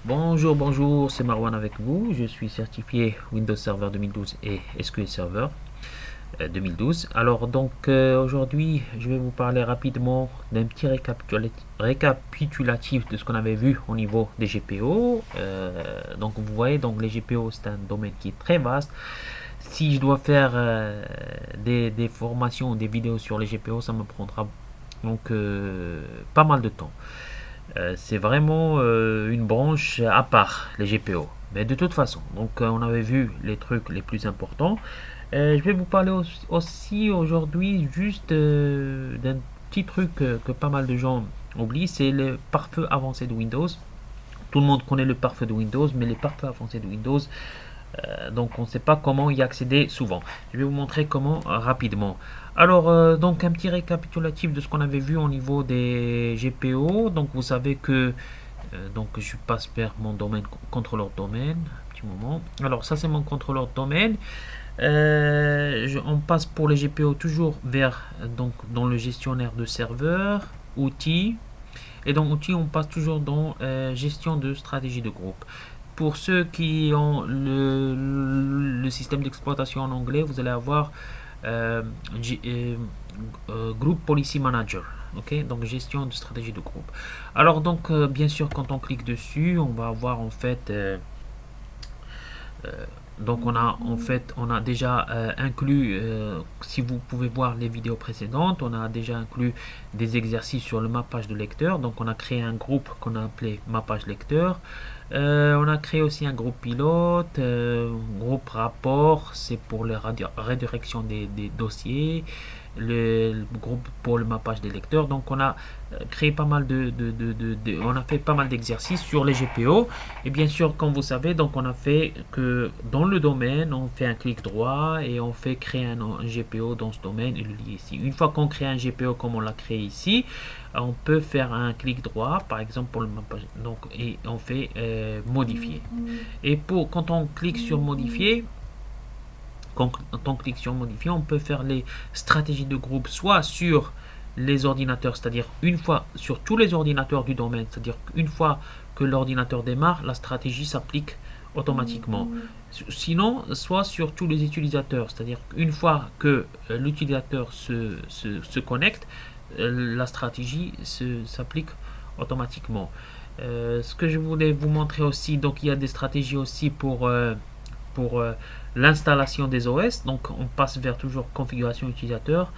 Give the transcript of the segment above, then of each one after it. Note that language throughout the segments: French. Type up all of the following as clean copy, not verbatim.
Bonjour, bonjour, c'est Marwan avec vous. Je suis certifié Windows Server 2012 et SQL Server 2012. Alors aujourd'hui, je vais vous parler rapidement d'un petit récapitulatif de ce qu'on avait vu au niveau des GPO. Donc vous voyez, donc les GPO c'est un domaine qui est très vaste. Si je dois faire des formations ou des vidéos sur les GPO, ça me prendra pas mal de temps. C'est vraiment une branche à part, les GPO. Mais de toute façon, on avait vu les trucs les plus importants. Je vais vous parler aussi aujourd'hui juste d'un petit truc que pas mal de gens oublient, c'est le pare-feu avancé de Windows. Tout le monde connaît le pare-feu de Windows, mais les pare-feux avancés de Windows, donc on ne sait pas comment y accéder souvent. Je vais vous montrer comment rapidement. Alors, donc un petit récapitulatif de ce qu'on avait vu au niveau des GPO. Donc vous savez que je passe vers mon domaine contrôleur de domaine. Un petit moment. Alors ça c'est mon contrôleur de domaine. On passe pour les GPO toujours vers dans le gestionnaire de serveur, outils. Et dans outils, on passe toujours dans gestion de stratégie de groupe. Pour ceux qui ont le système d'exploitation en anglais, vous allez avoir euh, Group Policy Manager. Ok, donc gestion de stratégie de groupe. Alors bien sûr quand on clique dessus, on va avoir en fait on a déjà inclus, si vous pouvez voir les vidéos précédentes, on a déjà inclus des exercices sur le mappage de lecteur. Donc on a créé un groupe qu'on a appelé mappage lecteur. On a créé aussi un groupe pilote, groupe rapport, c'est pour la redirection des dossiers, le groupe pour le mappage des lecteurs. Donc on a créé pas mal on a fait pas mal d'exercices sur les GPO. Et bien sûr, comme vous savez, donc on a fait que dans le domaine, on fait un clic droit et on fait créer un GPO dans ce domaine et le lier ici. Une fois qu'on crée un GPO comme on l'a créé ici, on peut faire un clic droit, par exemple pour le mappage, et on fait modifier. Et quand on clique sur modifier, quand on clique sur modifier, on peut faire les stratégies de groupe soit sur les ordinateurs, c'est-à-dire une fois sur tous les ordinateurs du domaine, c'est-à-dire une fois que l'ordinateur démarre, la stratégie s'applique automatiquement. Sinon, soit sur tous les utilisateurs, c'est-à-dire une fois que l'utilisateur se connecte, la stratégie s'applique automatiquement. Ce que je voulais vous montrer aussi, donc il y a des stratégies aussi pour l'installation des OS. Donc on passe vers toujours configuration utilisateur,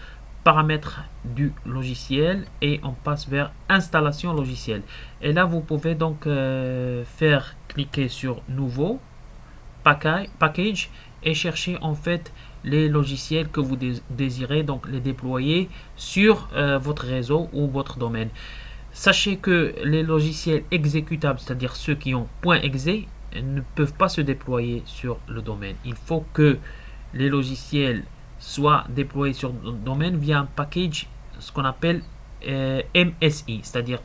paramètres du logiciel et on passe vers installation logiciel. Et là vous pouvez faire cliquer sur nouveau package et chercher en fait les logiciels que vous désirez donc les déployer sur votre réseau ou votre domaine. Sachez que les logiciels exécutables, c'est-à-dire ceux qui ont .exe, ne peuvent pas se déployer sur le domaine. Il faut que les logiciels soient déployés sur le domaine via un package, ce qu'on appelle MSI, c'est-à-dire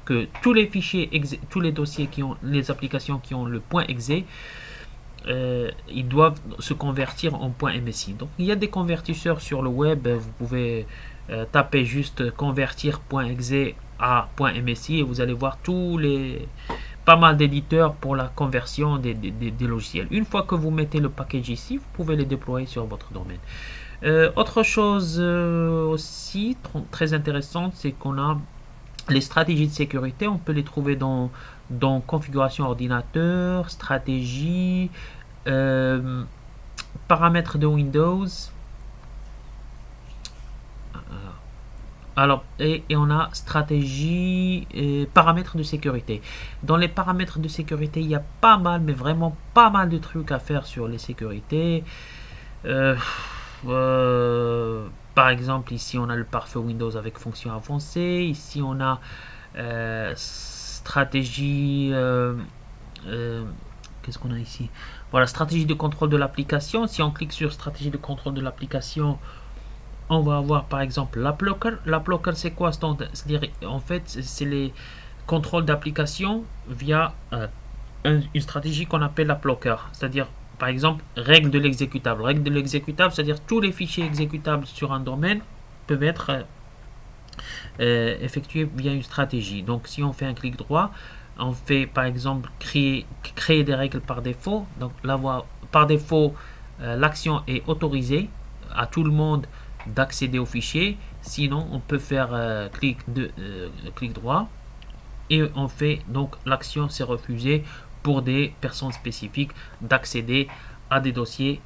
que tous les fichiers, tous les dossiers qui ont les applications qui ont le .exe, ils doivent se convertir en .msi. Donc il y a des convertisseurs sur le web, vous pouvez taper juste convertir.exe à .msi et vous allez voir pas mal d'éditeurs pour la conversion des logiciels. Une fois que vous mettez le package ici, vous pouvez les déployer sur votre domaine. Autre chose aussi très intéressante, c'est qu'on a les stratégies de sécurité. On peut les trouver dans configuration ordinateur, stratégie, euh, paramètres de Windows. Alors, et on a stratégie et paramètres de sécurité. Dans les paramètres de sécurité, il y a pas mal, mais vraiment pas mal de trucs à faire sur les sécurités. Euh, Par exemple, ici on a le pare-feu Windows avec fonction avancée. Ici on a stratégie. Qu'est-ce qu'on a ici? Voilà, stratégie de contrôle de l'application. Si on clique sur stratégie de contrôle de l'application, on va avoir par exemple l'AppLocker. L'AppLocker c'est quoi? C'est-à-dire en fait c'est les contrôles d'application via une stratégie qu'on appelle l'AppLocker. C'est-à-dire par exemple règle de l'exécutable. Règle de l'exécutable, c'est-à-dire tous les fichiers exécutables sur un domaine peuvent être effectués via une stratégie. Donc si on fait un clic droit, on fait par exemple créer des règles par défaut. Donc là, par défaut, l'action est autorisée à tout le monde d'accéder au fichier. Sinon, on peut faire clic droit et on fait donc l'action c'est refusé pour des personnes spécifiques d'accéder à des dossiers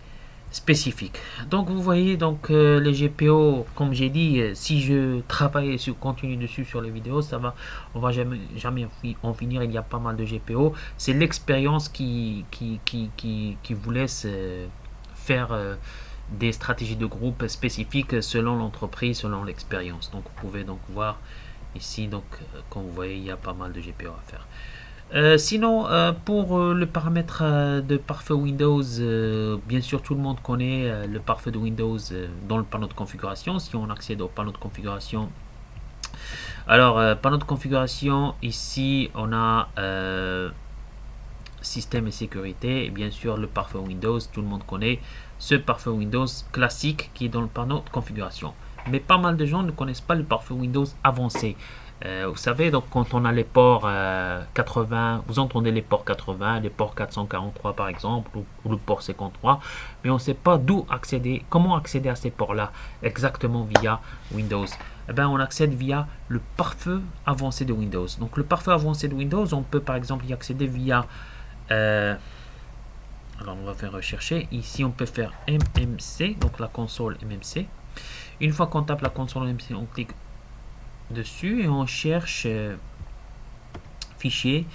spécifiques. Donc vous voyez donc les GPO, comme j'ai dit, si je travaille sur continue dessus sur les vidéos, ça va, on va jamais en finir. Il y a pas mal de GPO. C'est l'expérience qui vous laisse faire des stratégies de groupe spécifiques selon l'entreprise, selon l'expérience. Donc vous pouvez donc voir ici, donc comme vous voyez, il y a pas mal de GPO à faire. Sinon, pour le paramètre de pare-feu Windows, bien sûr tout le monde connaît le pare-feu de Windows dans le panneau de configuration. Si on accède au panneau de configuration, alors panneau de configuration, ici on a système et sécurité, et bien sûr le pare-feu Windows, tout le monde connaît ce pare-feu Windows classique qui est dans le panneau de configuration. Mais pas mal de gens ne connaissent pas le pare-feu Windows avancé. Vous savez, donc quand on a les ports 80, vous entendez les ports 80, les ports 443 par exemple, ou le port 53, mais on ne sait pas d'où accéder, comment accéder à ces ports-là exactement via Windows. Eh bien, on accède via le pare-feu avancé de Windows. Donc le pare-feu avancé de Windows, on peut par exemple y accéder via... alors on va faire rechercher. Ici, on peut faire MMC, donc la console MMC. Une fois qu'on tape la console MMC, on clique dessus et on cherche fichier,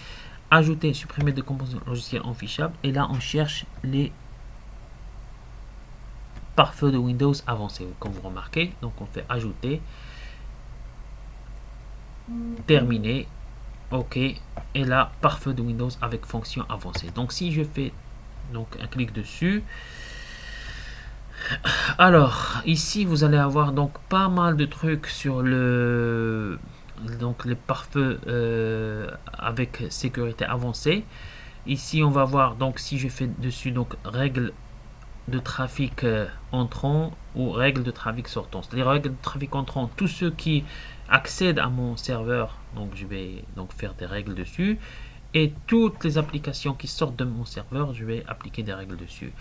ajouter, supprimer des composants logiciels en fichable, et là on cherche les pare-feu de Windows avancés, comme vous remarquez. Donc on fait ajouter, terminer, ok, et là pare-feu de Windows avec fonction avancée. Donc si je fais donc un clic dessus, alors ici vous allez avoir donc pas mal de trucs sur le donc les pare-feu avec sécurité avancée. Ici on va voir, donc si je fais dessus donc règles de trafic entrant ou règles de trafic sortant, c'est-à-dire règles de trafic entrant, tous ceux qui accèdent à mon serveur, donc je vais donc faire des règles dessus, et toutes les applications qui sortent de mon serveur, je vais appliquer des règles dessus.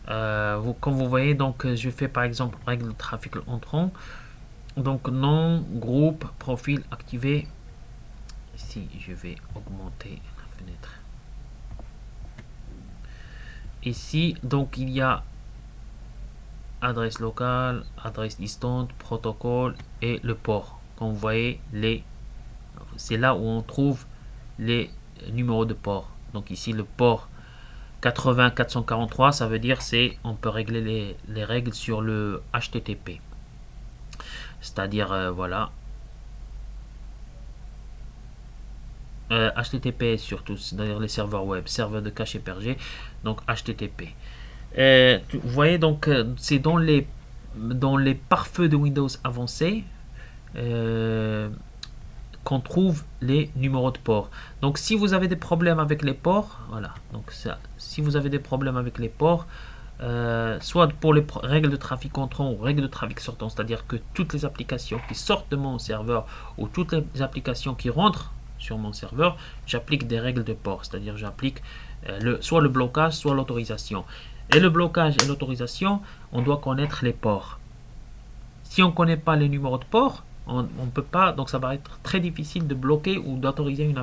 Comme vous voyez, donc je fais par exemple règle de trafic entrant, donc nom, groupe, profil activé. Ici je vais augmenter la fenêtre. Ici donc il y a adresse locale, adresse distante, protocole et le port. Comme vous voyez, c'est là où on trouve les numéros de port. Donc ici le port 80 443, ça veut dire on peut régler les règles sur le HTTP, c'est-à-dire voilà, HTTP surtout, c'est-à-dire les serveurs web, serveurs de cache hébergé, donc HTTP. Vous voyez, donc c'est dans les pare-feux de Windows avancés qu'on trouve les numéros de port. Donc si vous avez des problèmes avec les ports, voilà, donc ça, si vous avez des problèmes avec les ports, soit pour les règles de trafic entrant ou règles de trafic sortant, c'est-à-dire que toutes les applications qui sortent de mon serveur ou toutes les applications qui rentrent sur mon serveur, j'applique des règles de port, c'est-à-dire j'applique soit le blocage, soit l'autorisation. Et le blocage et l'autorisation, on doit connaître les ports. Si on ne connaît pas les numéros de port, on ne peut pas, donc ça va être très difficile de bloquer ou d'autoriser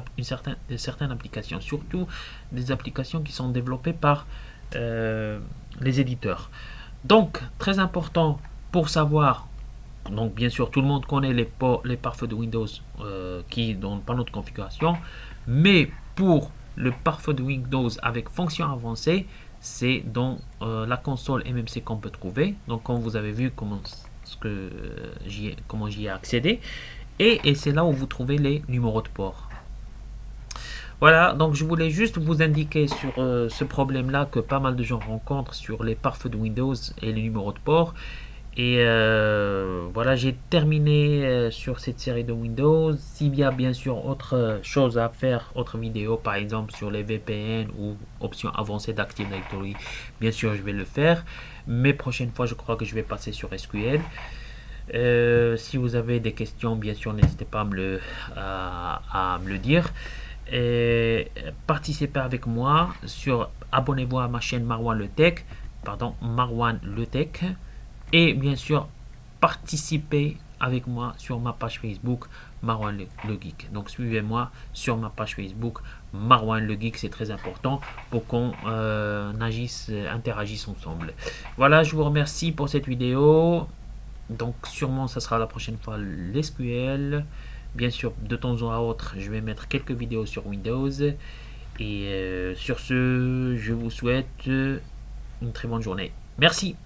certaines applications, surtout des applications qui sont développées par les éditeurs. Donc, très important pour savoir, donc bien sûr tout le monde connaît les pare-feux de Windows qui dans le panneau de configuration, mais pour le pare-feu de Windows avec fonction avancée, c'est dans la console MMC qu'on peut trouver. Donc comme vous avez vu comment j'y ai accédé, et c'est là où vous trouvez les numéros de port. Voilà, donc je voulais juste vous indiquer sur ce problème là que pas mal de gens rencontrent sur les pare-feux de Windows et les numéros de port. Et voilà, j'ai terminé sur cette série de Windows. S'il y a bien sûr autre chose à faire, autre vidéo par exemple sur les VPN ou options avancées d'Active Directory, bien sûr je vais le faire. Mais prochaine fois je crois que je vais passer sur SQL. Si vous avez des questions, bien sûr n'hésitez pas à me le dire. participez avec moi abonnez-vous à ma chaîne Marwan Le Tech, Marwan Le Tech, et bien sûr participez avec moi sur ma page Facebook Marwan le Geek. Donc suivez-moi sur ma page Facebook Marwan le Geek, c'est très important pour qu'on interagisse ensemble. Voilà, je vous remercie pour cette vidéo. Donc sûrement ça sera la prochaine fois l'SQL. Bien sûr, de temps à autre, je vais mettre quelques vidéos sur Windows. Et sur ce, je vous souhaite une très bonne journée. Merci.